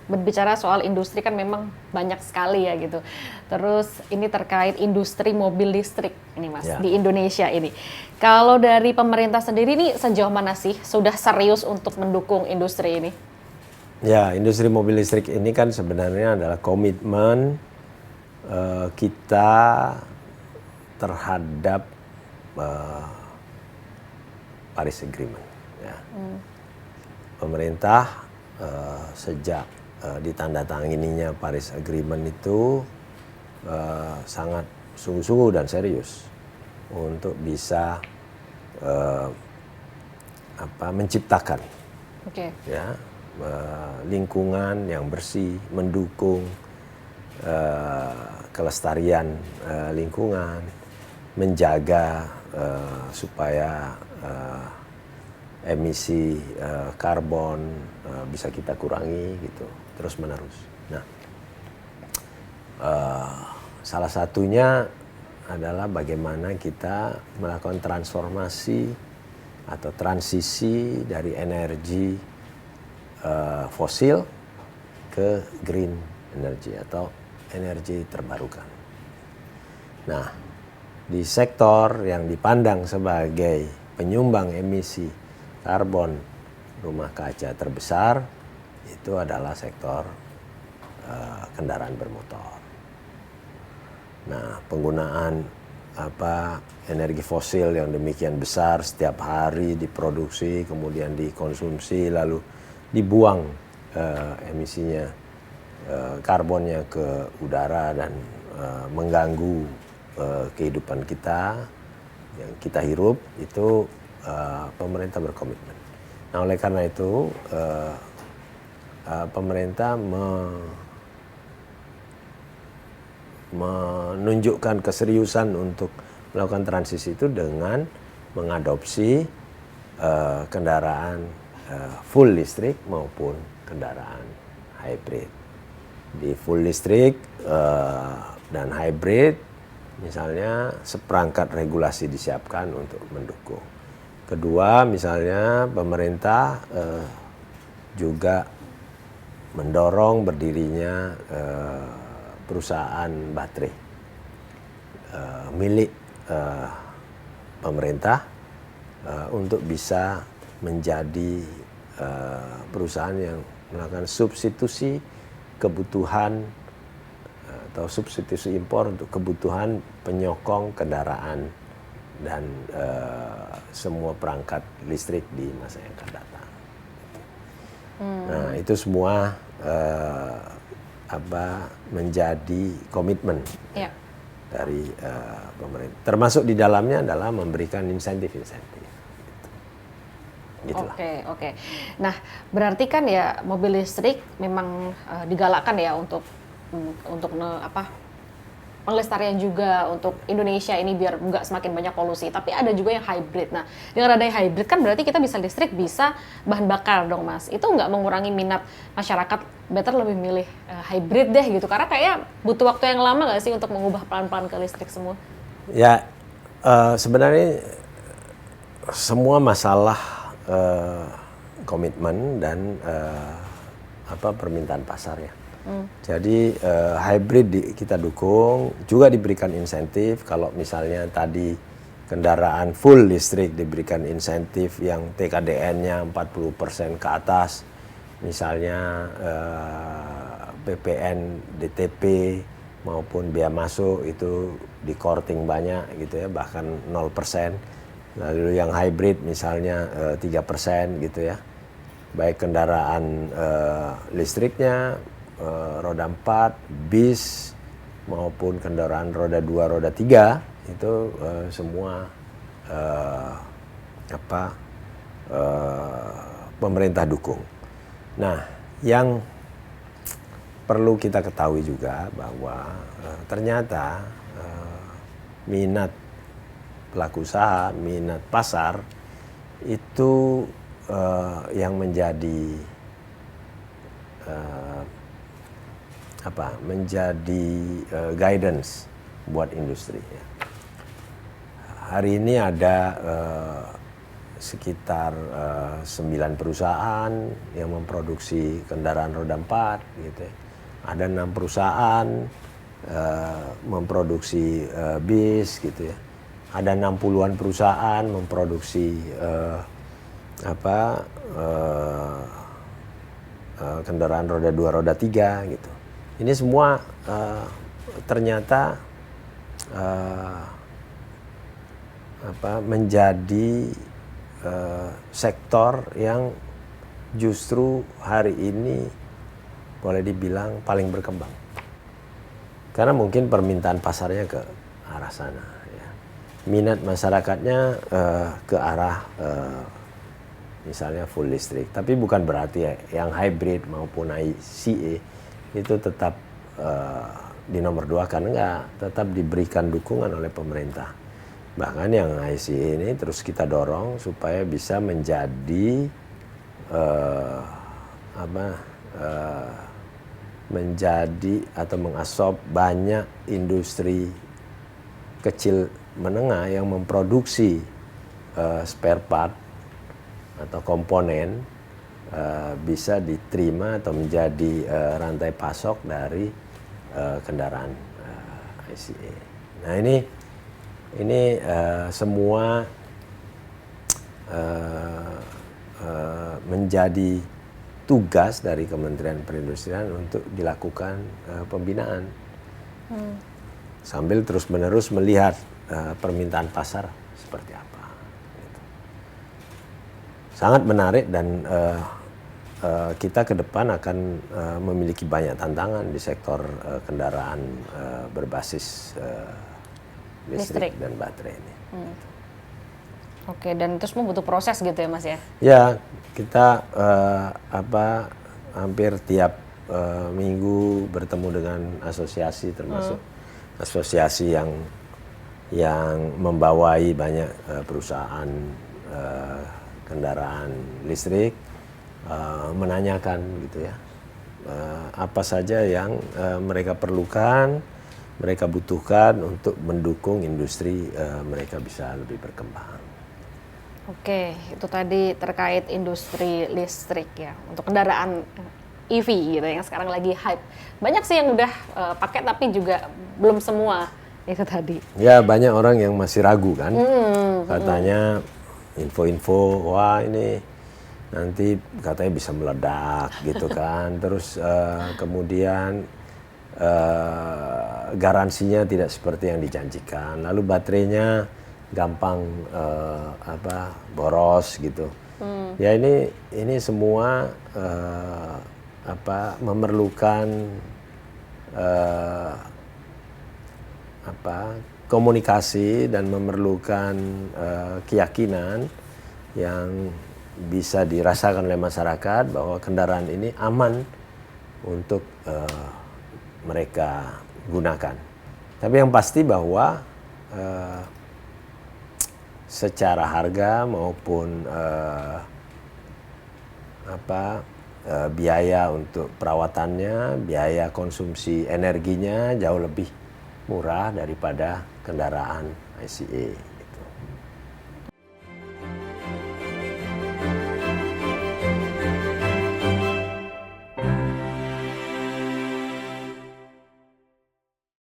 berbicara soal industri kan memang banyak sekali ya gitu. Terus ini terkait industri mobil listrik ini Mas, Ya. di Indonesia ini. Kalau dari pemerintah sendiri nih sejauh mana sih sudah serius untuk mendukung industri ini? Ya, industri mobil listrik ini kan sebenarnya adalah komitmen kita terhadap Paris Agreement. Ya. Pemerintah sejak ditandatangininya Paris Agreement itu sangat sungguh-sungguh dan serius untuk bisa menciptakan ya lingkungan yang bersih, mendukung kelestarian lingkungan, menjaga supaya emisi karbon bisa kita kurangi gitu terus menerus. Nah, salah satunya adalah bagaimana kita melakukan transformasi atau transisi dari energi fosil ke green energy atau energi terbarukan. Nah, di sektor yang dipandang sebagai penyumbang emisi karbon rumah kaca terbesar itu adalah sektor kendaraan bermotor. Nah, penggunaan energi fosil yang demikian besar setiap hari diproduksi, kemudian dikonsumsi, lalu dibuang emisinya karbonnya ke udara dan mengganggu kehidupan kita yang kita hirup, itu pemerintah berkomitmen. Nah, oleh karena itu pemerintah menunjukkan keseriusan untuk melakukan transisi itu dengan mengadopsi kendaraan full listrik maupun kendaraan hybrid. Di full listrik dan hybrid misalnya seperangkat regulasi disiapkan untuk mendukung. Kedua, misalnya pemerintah juga mendorong berdirinya perusahaan baterai milik pemerintah untuk bisa menjadi perusahaan yang melakukan substitusi kebutuhan atau substitusi impor untuk kebutuhan penyokong kendaraan dan semua perangkat listrik di masa yang akan datang. Nah, itu semua menjadi komitmen dari pemerintah. Termasuk di dalamnya adalah memberikan insentif-insentif. Oke. Nah, berarti kan ya mobil listrik memang digalakkan ya untuk pelestarian juga untuk Indonesia ini biar nggak semakin banyak polusi. Tapi ada juga yang hybrid. Nah, dengan adanya hybrid kan berarti kita bisa listrik, bisa bahan bakar dong, Mas. Itu nggak mengurangi minat masyarakat, better lebih milih hybrid deh gitu. Karena kayak butuh waktu yang lama nggak sih untuk mengubah pelan-pelan ke listrik semua? Ya, sebenarnya semua masalah komitmen dan permintaan pasar ya. Jadi hybrid kita dukung, juga diberikan insentif. Kalau misalnya tadi kendaraan full listrik diberikan insentif yang TKDN-nya 40% ke atas, misalnya PPN, DTP maupun biaya masuk itu di korting banyak gitu ya, bahkan 0%. Lalu yang hybrid misalnya 3% gitu ya. Baik kendaraan listriknya, roda 4, bis maupun kendaraan roda 2, roda 3 itu semua pemerintah dukung. Nah, yang perlu kita ketahui juga bahwa ternyata minat pelaku usaha, minat pasar itu yang menjadi guidance buat industri. Hari ini ada sekitar 9 perusahaan yang memproduksi kendaraan roda 4 gitu ya. Ada 6 perusahaan memproduksi bis gitu ya. Ada 60-an perusahaan memproduksi kendaraan roda 2, roda 3 gitu. Ini semua ternyata menjadi sektor yang justru hari ini boleh dibilang paling berkembang. Karena mungkin permintaan pasarnya ke arah sana. Ya. Minat masyarakatnya ke arah misalnya full listrik. Tapi bukan berarti ya, yang hybrid maupun ICE itu tetap di nomor 2 kan enggak, tetap diberikan dukungan oleh pemerintah. Bahkan yang ICE ini terus kita dorong supaya bisa menjadi menjadi atau mengasop banyak industri kecil menengah yang memproduksi spare part atau komponen bisa diterima atau menjadi rantai pasok dari kendaraan ICE. Nah ini semua menjadi tugas dari Kementerian Perindustrian untuk dilakukan pembinaan sambil terus-menerus melihat permintaan pasar seperti apa. Gitu. Sangat menarik dan kita ke depan akan memiliki banyak tantangan di sektor kendaraan berbasis listrik dan baterai ini. Oke, dan terus butuh proses gitu ya Mas ya? Ya, kita hampir tiap minggu bertemu dengan asosiasi, termasuk asosiasi yang membawai banyak perusahaan kendaraan listrik, menanyakan gitu ya, apa saja yang mereka perlukan, mereka butuhkan untuk mendukung industri mereka bisa lebih berkembang. Oke, itu tadi terkait industri listrik ya, untuk kendaraan EV gitu yang sekarang lagi hype. Banyak sih yang udah pakai tapi juga belum semua itu tadi. Ya banyak orang yang masih ragu kan, katanya info-info, wah ini nanti katanya bisa meledak gitu kan, terus kemudian garansinya tidak seperti yang dijanjikan, lalu baterainya gampang boros gitu. Ya ini semua memerlukan komunikasi dan memerlukan keyakinan yang bisa dirasakan oleh masyarakat bahwa kendaraan ini aman untuk mereka gunakan. Tapi yang pasti bahwa secara harga maupun biaya untuk perawatannya, biaya konsumsi energinya jauh lebih murah daripada kendaraan ICE.